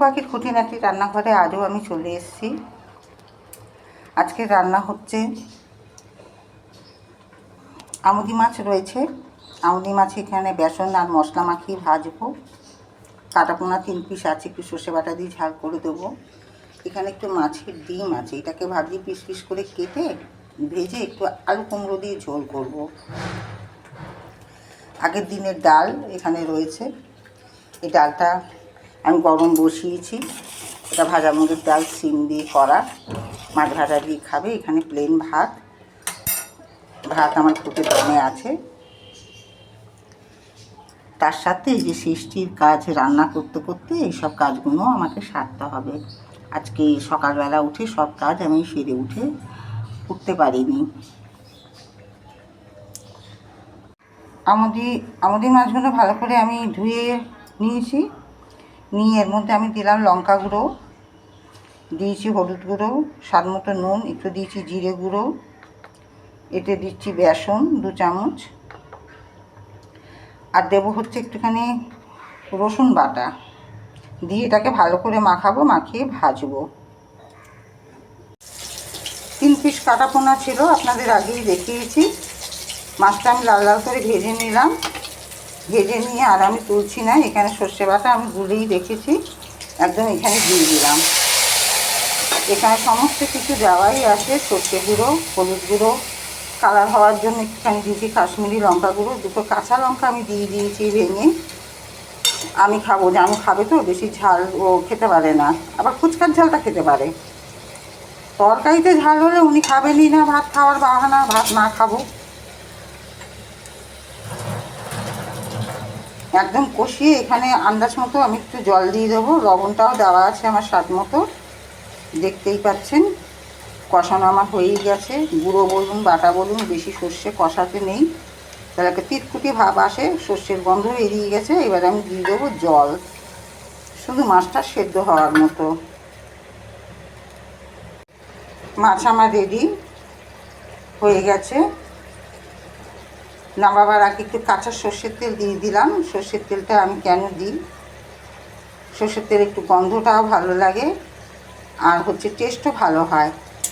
পাখির খুঁটিনাটি রান্নাঘরে আজও আমি চলে এসেছি। আজকে রান্না হচ্ছে আমুদি মাছ রয়েছে। আমুদি মাছ এখানে বেসন আর মশলা মাখিয়ে ভাজবো। কাটাপোনা 3 পিস আছে, একটু সর্ষে বাটা দিয়ে ঝাল করে দেবো। এখানে একটু মাছের ডিম আছে, এটাকে ভাবছি পিস পিস করে কেটে ভেজে একটু আলু কুমড়ো দিয়ে ঝোল করব। আগের দিনের ডাল এখানে রয়েছে, এই ডালটা আমি গরম বসিয়েছি। এটা ভাজা মুগের ডাল সিম দিয়ে করা, মাছ ভাজা দিয়ে খাবে। এখানে প্লেন ভাত আমার ফুটে দমে আছে। তার সাথে এই যে সৃষ্টির কাজ রান্না করতে করতে এইসব কাজগুলো আমাকে সারতে হবে। আজকে সকালবেলা উঠে সব কাজ আমি সেরে উঠতে পারিনি। আমুদি মাছগুলো ভালো করে আমি ধুয়ে নিয়েছি। নিয়ে এর মধ্যে আমি দিলাম লঙ্কা গুঁড়ো, দিয়েছি হলুদ গুঁড়ো, স্বাদ মতো নুন, একটু দিয়েছি জিরে গুঁড়ো, এতে দিচ্ছি বেসন 2 চামচ, আর দেবো হচ্ছে একটুখানি রসুন বাটা দিয়ে এটাকে ভালো করে মাখাবো, মাখিয়ে ভাজবো। 3 পিস কাটাপোনা ছিল, আপনাদের আগেই দেখিয়েছি। মাছটা আমি লাল লাল করে ভেজে নিলাম। ভেজে নিয়ে আর আমি তুলছি না, এখানে সর্ষে বাটা আমি গুলেই রেখেছি, একদম এখানে দিয়ে দিলাম। এখানে সমস্ত কিছু দেওয়াই আছে, সর্ষে গুঁড়ো, হলুদ গুঁড়ো, কালার হওয়ার জন্য একটুখানি দিয়েছি কাশ্মীরি লঙ্কা গুঁড়ো, 2 কাঁচা লঙ্কা আমি দিয়ে দিয়েছি ভেঙে। আমি খাবো, জানু খাবে তো, বেশি ঝাল ও খেতে পারে না, আবার ফুচকার ঝালটা খেতে পারে। তরকারিতে ঝাল হলে উনি খাবেনই না, ভাত খাওয়ার বাহানা, ভাত না খাবো। একদম কষিয়ে এখানে আন্দাজ মতো আমি একটু জল দিয়ে দেবো। লবণটাও দেওয়া আছে আমার স্বাদ মতো, দেখতেই পাচ্ছেন। কষানো আমার হয়েই গেছে, গুঁড়ো বলুন বাটা বলুন, বেশি সর্ষে কষাতে নেই, তাহলে একটা তিতকুটি ভাব আসে, সর্ষের গন্ধ এড়িয়ে গেছে। এবার আমি দিয়ে দেবো জল, শুধু মাছটা সেদ্ধ হওয়ার মতো। মাছ আমার রেডি হয়ে গেছে। নামাবার আগে একটু কাঁচা সর্ষের তেল দিয়ে দিলাম। সর্ষের তেলটা আমি কেন দিই, সর্ষের তেল একটু গন্ধটাও ভালো লাগে, আর হচ্ছে টেস্টও ভালো হয়,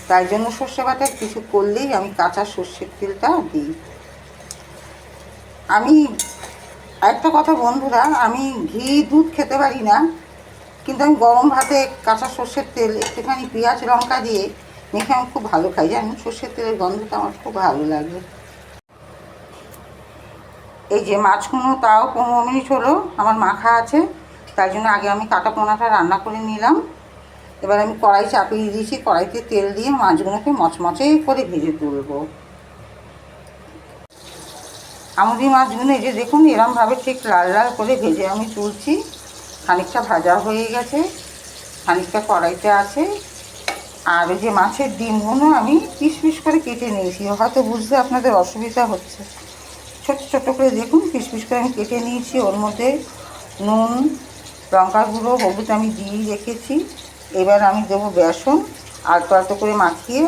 তাই জন্য সর্ষে বাটা কিছু করলেই আমি কাঁচা সর্ষের তেলটা দিই। আমি একটা কথা বন্ধুরা, আমি ঘি দুধ খেতে পারি না, কিন্তু আমি গরম ভাতে কাঁচা সর্ষের তেল একটুখানি পেঁয়াজ লঙ্কা দিয়ে মেখে আমি খুব ভালো খাই। জানি সর্ষের তেলের গন্ধটা আমার খুব ভালো লাগে। এই যে মাছগুলো তাও 15 মিনিট হলো আমার মাখা আছে, তাই জন্য আগে আমি কাটাপোনাটা রান্না করে নিলাম। এবার আমি কড়াই চাপিয়ে দিয়েছি, কড়াইতে তেল দিয়ে মাছগুলোকে মচমচে করে ভেজে তুলবো। আমুদি মাছগুলো এই যে দেখুন এরমভাবে ঠিক লাল লাল করে ভেজে আমি তুলছি। খানিকটা ভাজা হয়ে গেছে, খানিকটা কড়াইতে আছে। আর ওই যে মাছের ডিমগুলো আমি পিস পিস করে কেটে নিয়েছি, হয়তো বুঝতে আপনাদের অসুবিধা হচ্ছে। ছোটো ছোটো করে দেখুন পিস পিস করে আমি কেটে নিয়েছি। ওর মধ্যে নুন, লঙ্কা গুঁড়ো, হলুদ আমি দিয়েই রেখেছি। এবার আমি দেবো বেসন, আলতো আলতো করে মাখিয়ে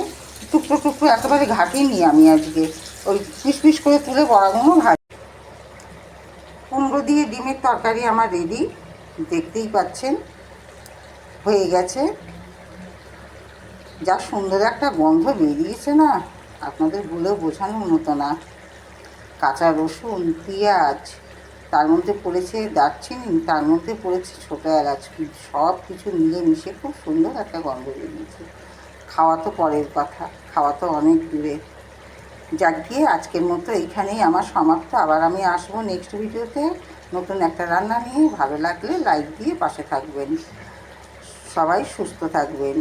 টুকরো টুকরো একেবারে ঘাটিনি আমি আজকে, ওই পিস পিস করে তুলে বড়াগুলো ভাজি। কুমড়ো দিয়ে ডিমের তরকারি আমার রেডি, দেখতেই পাচ্ছেন হয়ে গেছে। যা সুন্দর একটা গন্ধ বেরিয়েছে না, আপনাদের বলেও বোঝানোর মতো না। কাঁচা রসুন, পেঁয়াজ, তার মধ্যে পড়েছে দারচিনি, তার মধ্যে পড়েছে ছোটো এলাচ, সব কিছু মিলেমিশে খুব সুন্দর একটা গন্ধ বেরিয়েছে। খাওয়া তো পরের কথা, খাওয়া তো অনেক দূরে। যাক গিয়ে আজকের মতো এইখানেই আমার সমাপ্ত। আবার আমি আসবো নেক্সট ভিডিওতে নতুন একটা রান্না নিয়ে। ভালো লাগলে লাইক দিয়ে পাশে থাকবেন। সবাই সুস্থ থাকবেন।